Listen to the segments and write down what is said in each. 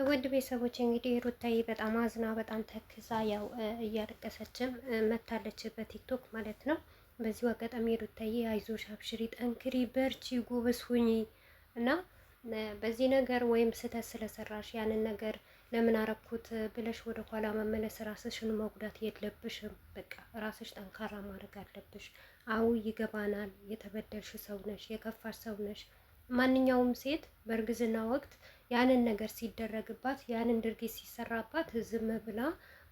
ውድ ቤተሰቦች እንግዲህ ሩታዬ በጣም አዝና በጣም ተክዛ ያው እያለቀሰችም መታለች በቲክቶክ ማለት ነው። በዚሁ አጋጣሚ ሩታዬ አይዞሽ፣ አብሽሪ፣ ጠንክሪ፣ በርቺ፣ ጎበዝ ሁኚ እና በዚህ ነገር ወይም ስህተት ስለሰራሽ ያንን ነገር ለምን አረኩት ብለሽ ወደ ኋላ መመለስ ራስሽን መጉዳት የለብሽም። በቃ ራስሽ ጠንካራ ማድረግ አለብሽ። አው ይገባናል፣ የተበደልሽ ሰው ነሽ፣ የከፋሽ ሰው ነሽ። ማንኛውም ሴት በእርግዝና ወቅት ያንን ነገር ሲደረግባት ያንን ድርጊት ሲሰራባት ዝም ብላ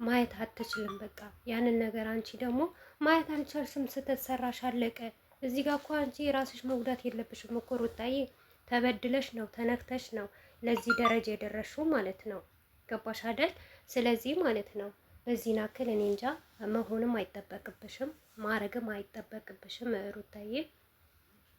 ማየት አትችልም። በቃ ያንን ነገር አንቺ ደግሞ ማየት አልቻልሽም፣ ስትሰራሽ አለቀ። እዚህ ጋር እኮ አንቺ ራስሽ መጉዳት የለብሽም እኮ ሩታዬ። ተበድለሽ ነው ተነክተሽ ነው ለዚህ ደረጃ የደረሽው ማለት ነው። ገባሽ አይደል? ስለዚህ ማለት ነው በዚህ ናክል እኔ እንጃ መሆንም አይጠበቅብሽም ማረግም አይጠበቅብሽም ሩታዬ።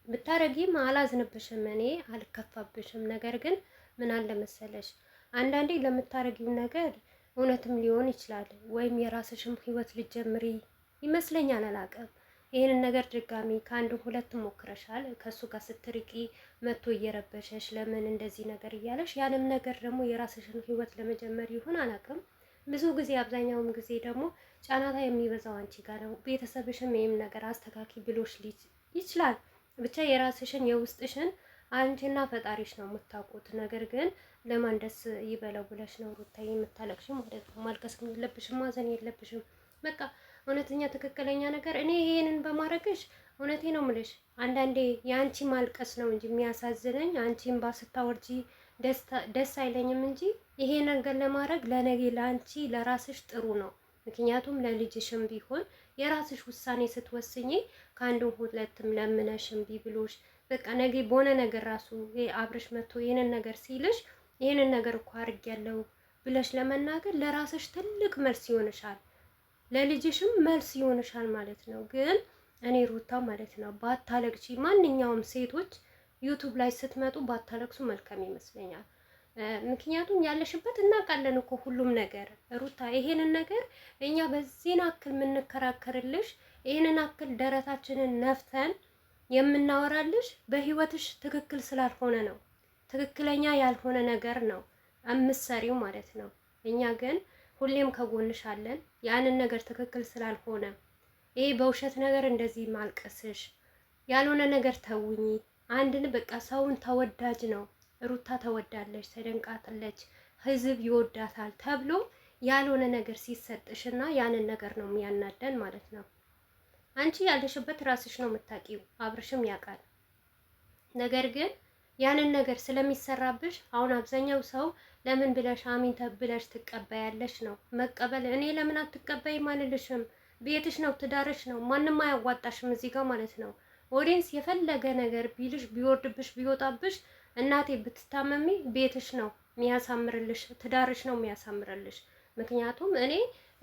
ብታረጊም አላዝንብሽም፣ እኔ አልከፋብሽም። ነገር ግን ምን አለ መሰለሽ አንዳንዴ ለምታረጊው ነገር እውነትም ሊሆን ይችላል፣ ወይም የራስሽም ህይወት ልጀምሪ ይመስለኛል፣ አላውቅም። ይህንን ነገር ድጋሚ ከአንድ ሁለት ሞክረሻል። ከሱ ጋር ስትርቂ መቶ እየረበሸሽ ለምን እንደዚህ ነገር እያለሽ ያንም ነገር ደግሞ የራስሽን ህይወት ለመጀመር ይሁን አላውቅም። ብዙ ጊዜ አብዛኛውም ጊዜ ደግሞ ጫናታ የሚበዛው አንቺ ጋር ነው። ቤተሰብሽም ይህም ነገር አስተካኪ ብሎሽ ይችላል። ብቻ የራስሽን የውስጥሽን አንቺና ፈጣሪሽ ነው የምታውቁት። ነገር ግን ለማን ደስ ይበለው ብለሽ ነው ሩታዬ የምታለቅሽ ማለት ነው። ማልቀስ የለብሽም፣ ማዘን የለብሽም። በቃ እውነተኛ ትክክለኛ ነገር እኔ ይሄንን በማድረግሽ እውነቴ ነው ምልሽ፣ አንዳንዴ የአንቺ ማልቀስ ነው እንጂ የሚያሳዝነኝ አንቺን ባስታወርጂ ደስ አይለኝም እንጂ ይሄ ነገር ለማድረግ ለነገ ለአንቺ ለራስሽ ጥሩ ነው። ምክንያቱም ለልጅሽም ቢሆን የራስሽ ውሳኔ ስትወስኚ ከአንድም ሁለትም ለምነሽም ቢብሎሽ በቃ ነገ በሆነ ነገር ራሱ አብርሽ መጥቶ ይሄንን ነገር ሲልሽ ይሄንን ነገር እኮ አድርጌያለሁ ብለሽ ለመናገር ለራስሽ ትልቅ መልስ ይሆንሻል፣ ለልጅሽም መልስ ይሆንሻል ማለት ነው። ግን እኔ ሩታ ማለት ነው ባታለቅሺ፣ ማንኛውም ሴቶች ዩቱብ ላይ ስትመጡ ባታለቅሱ መልካም ይመስለኛል። ምክንያቱም ያለሽበት እናውቃለን እኮ ሁሉም ነገር ሩታ። ይሄንን ነገር እኛ በዚህን አክል የምንከራከርልሽ ይሄንን አክል ደረታችንን ነፍተን የምናወራልሽ በህይወትሽ ትክክል ስላልሆነ ነው። ትክክለኛ ያልሆነ ነገር ነው እምትሰሪው ማለት ነው። እኛ ግን ሁሌም ከጎንሽ አለን። ያንን ነገር ትክክል ስላልሆነ ይሄ በውሸት ነገር እንደዚህ ማልቀስሽ ያልሆነ ነገር ተውኝ። አንድን በቃ ሰውን ተወዳጅ ነው ሩታ ተወዳለች፣ ተደንቃለች፣ ህዝብ ይወዳታል ተብሎ ያልሆነ ነገር ሲሰጥሽና ያንን ነገር ነው የሚያናደን ማለት ነው። አንቺ ያለሽበት ራስሽ ነው የምታውቂው፣ አብርሽም ያውቃል። ነገር ግን ያንን ነገር ስለሚሰራብሽ አሁን አብዛኛው ሰው ለምን ብለሽ አሚን ተብለሽ ትቀበያለሽ ነው። መቀበል እኔ ለምን አትቀበይም አልልሽም። ቤትሽ ነው፣ ትዳርሽ ነው፣ ማንም አያዋጣሽም እዚህ ጋር ማለት ነው። ኦዲንስ የፈለገ ነገር ቢልሽ ቢወርድብሽ ቢወጣብሽ እናቴ ብትታመሚ ቤትሽ ነው የሚያሳምርልሽ፣ ትዳርሽ ነው የሚያሳምርልሽ። ምክንያቱም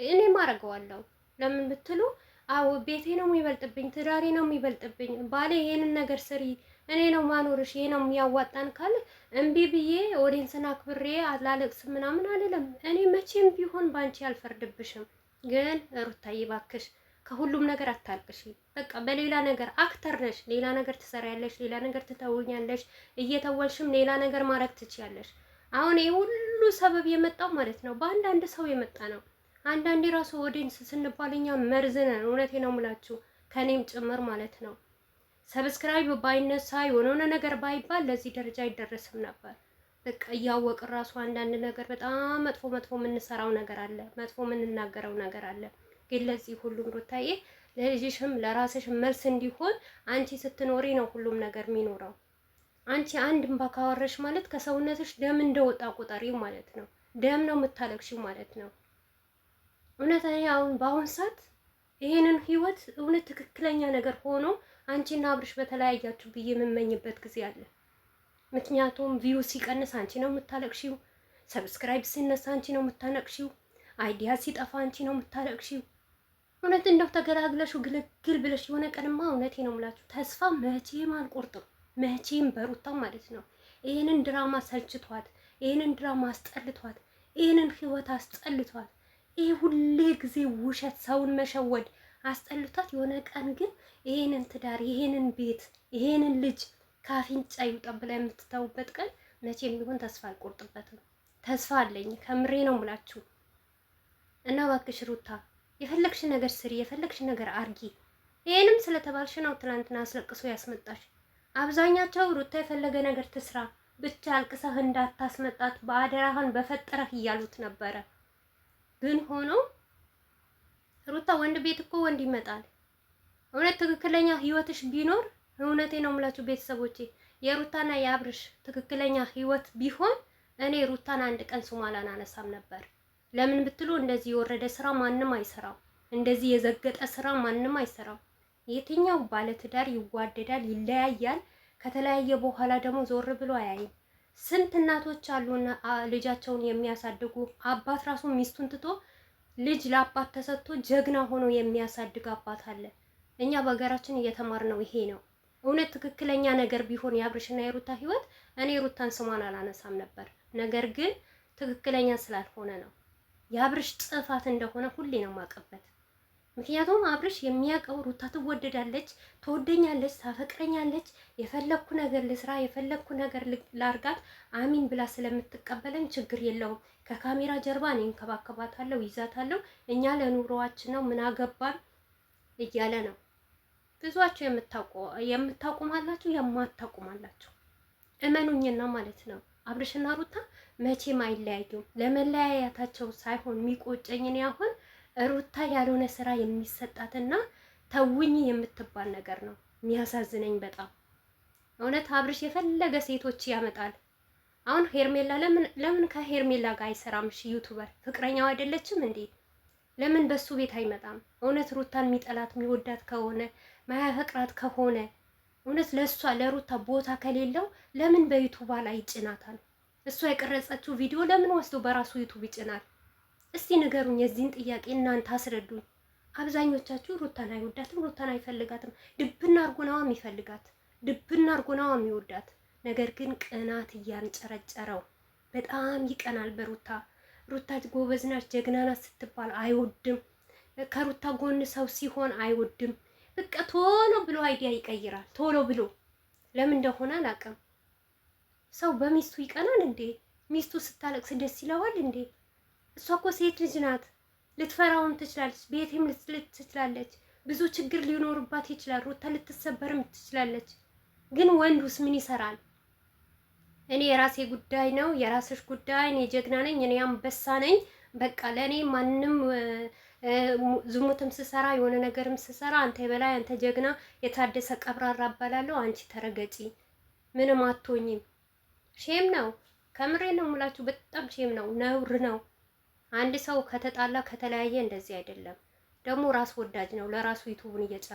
እኔ ማረገዋለሁ ለምን ብትሉ አዎ ቤቴ ነው የሚበልጥብኝ፣ ትዳሬ ነው የሚበልጥብኝ። ባሌ ይሄንን ነገር ስሪ፣ እኔ ነው ማኖርሽ፣ ይሄ ነው የሚያዋጣን ካለ እምቢ ብዬ ኦዲየንስን አክብሬ አላለቅስ ምናምን አልልም። እኔ መቼም ቢሆን ባንቺ አልፈርድብሽም። ግን ሩታዬ እባክሽ ከሁሉም ነገር አታልቅሽ። በቃ በሌላ ነገር አክተር ነሽ፣ ሌላ ነገር ትሰሪያለሽ፣ ሌላ ነገር ትተውኛለሽ፣ እየተወልሽም ሌላ ነገር ማድረግ ትችያለሽ። አሁን ይሄ ሁሉ ሰበብ የመጣው ማለት ነው በአንዳንድ ሰው የመጣ ነው። አንዳንዴ ራሱ ኦዲየንስ ስንባል እኛ መርዝ ነን። እውነቴ ነው የምላችሁ ከኔም ጭምር ማለት ነው። ሰብስክራይብ ባይነሳ የሆነ ነገር ባይባል ለዚህ ደረጃ አይደረስም ነበር። በቃ እያወቅን ራሱ አንዳንድ ነገር በጣም መጥፎ የምንሰራው ነገር አለ፣ መጥፎ የምንናገረው ነገር አለ። ግን ለዚህ ሁሉም ሩታዬ ለልጅሽም ለራስሽም መልስ እንዲሆን አንቺ ስትኖሪ ነው ሁሉም ነገር የሚኖረው። አንቺ አንድ እንባ ካወረሽ ማለት ከሰውነትሽ ደም እንደወጣ ቁጠሪው ማለት ነው። ደም ነው የምታለቅሽው ማለት ነው። እውነት አሁን በአሁን ሰዓት ይሄንን ህይወት እውነት ትክክለኛ ነገር ሆኖ አንቺና አብርሽ በተለያያችሁ ብዬ የምመኝበት ጊዜ አለ። ምክንያቱም ቪው ሲቀንስ አንቺ ነው የምታለቅሺው፣ ሰብስክራይብ ሲነሳ አንቺ ነው የምታለቅሺው፣ አይዲያ ሲጠፋ አንቺ ነው የምታለቅሺው። እውነት እንደው ተገላግለሽው ግልግል ብለሽ የሆነ ቀንማ እውነቴ ነው የምላችሁ ተስፋ መቼም አልቆርጥም፣ መቼም በሩታ ማለት ነው። ይሄንን ድራማ ሰልችቷት፣ ይሄንን ድራማ አስጠልቷት፣ ይሄንን ህይወት አስጠልቷት፣ ይሄ ሁሌ ጊዜ ውሸት ሰውን መሸወድ አስጠልቷት፣ የሆነ ቀን ግን ይሄንን ትዳር ይሄንን ቤት ይሄንን ልጅ ካፍንጫ ይውጣ ብላ የምትተውበት ቀን መቼም ቢሆን ተስፋ አልቆርጥበትም። ተስፋ አለኝ። ከምሬ ነው የምላችሁ። እና እባክሽ ሩታ የፈለግሽ ነገር ስሪ፣ የፈለግሽ ነገር አርጊ። ይሄንም ስለተባልሽ ነው ትናንትና አስለቅሶ ያስመጣሽ። አብዛኛቸው ሩታ የፈለገ ነገር ትስራ ብቻ አልቅሰህ እንዳታስመጣት በአደራህን በፈጠረህ እያሉት ነበረ። ግን ሆኖ ሩታ ወንድ ቤት እኮ ወንድ ይመጣል። እውነት ትክክለኛ ህይወትሽ ቢኖር እውነቴ ነው የምላችሁ ቤተሰቦቼ፣ የሩታና የአብርሽ ትክክለኛ ህይወት ቢሆን እኔ ሩታን አንድ ቀን ስሟን አላነሳም ነበር። ለምን ብትሉ እንደዚህ የወረደ ስራ ማንም አይሰራው፣ እንደዚህ የዘገጠ ስራ ማንም አይሰራው። የትኛው ባለትዳር ይዋደዳል፣ ይለያያል፣ ከተለያየ በኋላ ደግሞ ዞር ብሎ አያይም። ስንት እናቶች አሉና ልጃቸውን የሚያሳድጉ አባት ራሱ ሚስቱን ትቶ ልጅ ለአባት ተሰጥቶ ጀግና ሆኖ የሚያሳድግ አባት አለ። እኛ በሀገራችን እየተማርነው ይሄ ነው። እውነት ትክክለኛ ነገር ቢሆን የአብርሽና የሩታ ህይወት እኔ ሩታን ስሟን አላነሳም ነበር። ነገር ግን ትክክለኛ ስላልሆነ ነው። የአብርሽ ጥፋት እንደሆነ ሁሌ ነው የማውቅበት። ምክንያቱም አብርሽ የሚያውቀው ሩታ ትወደዳለች፣ ትወደኛለች፣ ታፈቅረኛለች፣ የፈለግኩ ነገር ልስራ፣ የፈለግኩ ነገር ላርጋት አሚን ብላ ስለምትቀበለኝ ችግር የለውም፣ ከካሜራ ጀርባ እኔ እንከባከባታለሁ፣ ይዛታለሁ፣ እኛ ለኑሮዋችን ነው ምን አገባን እያለ ነው። ብዙዋችሁ የምታውቁማላችሁ፣ የማታውቁማላችሁ እመኑኝና ማለት ነው። አብርሽና ሩታ መቼም አይለያዩም። ለመለያያታቸው ሳይሆን የሚቆጨኝን ያሁን ሩታ ያልሆነ ስራ የሚሰጣትና ተውኝ የምትባል ነገር ነው የሚያሳዝነኝ በጣም እውነት። አብርሽ የፈለገ ሴቶች ያመጣል። አሁን ሄርሜላ ለምን ከሄርሜላ ጋር አይሰራም? እሺ ዩቲዩበር ፍቅረኛው አይደለችም እንዴ? ለምን በሱ ቤት አይመጣም? እውነት ሩታን የሚጠላት የሚወዳት ከሆነ ማያፈቅራት ከሆነ እውነት ለሷ ለሩታ ቦታ ከሌለው ለምን በዩቲዩብ ላይ ይጭናታል? እሷ የቀረጸችው ቪዲዮ ለምን ወስዶ በራሱ ዩቲዩብ ይጭናል? እስቲ ንገሩኝ፣ የዚህን ጥያቄ እናንተ አስረዱኝ። አብዛኞቻችሁ ሩታን አይወዳትም፣ ሩታን አይፈልጋትም። ድብና አርጎናዋ የሚፈልጋት ድብና አርጎናዋ የሚወዳት ነገር ግን ቅናት እያንጨረጨረው በጣም ይቀናል በሩታ። ሩታ ጎበዝ ናት ጀግና ናት ስትባል አይወድም። ከሩታ ጎን ሰው ሲሆን አይወድም። በቃ ቶሎ ብሎ አይዲያ ይቀይራል። ቶሎ ብሎ ለምን እንደሆነ አላውቅም። ሰው በሚስቱ ይቀናል እንዴ? ሚስቱ ስታለቅስ ደስ ይለዋል እንዴ? እሷ እኮ ሴት ልጅ ናት። ልትፈራውም ትችላለች፣ ቤትም ልትልት ትችላለች፣ ብዙ ችግር ሊኖርባት ይችላል። ሩታ ልትሰበርም ትችላለች። ግን ወንዱስ ምን ይሰራል? እኔ የራሴ ጉዳይ ነው፣ የራስሽ ጉዳይ፣ እኔ ጀግና ነኝ፣ እኔ አንበሳ ነኝ፣ በቃ ለእኔ ማንም ዝሙትም ስሰራ የሆነ ነገርም ስሰራ አንተ የበላይ አንተ ጀግና የታደሰ ቀብራራ እባላለሁ፣ አንቺ ተረገጪ፣ ምንም አትሆኝም። ሼም ነው፣ ከምሬ ነው የምላችሁ። በጣም ሼም ነው፣ ነውር ነው። አንድ ሰው ከተጣላ ከተለያየ እንደዚህ አይደለም። ደግሞ ራስ ወዳጅ ነው፣ ለራሱ ዩቲዩብን እየጫ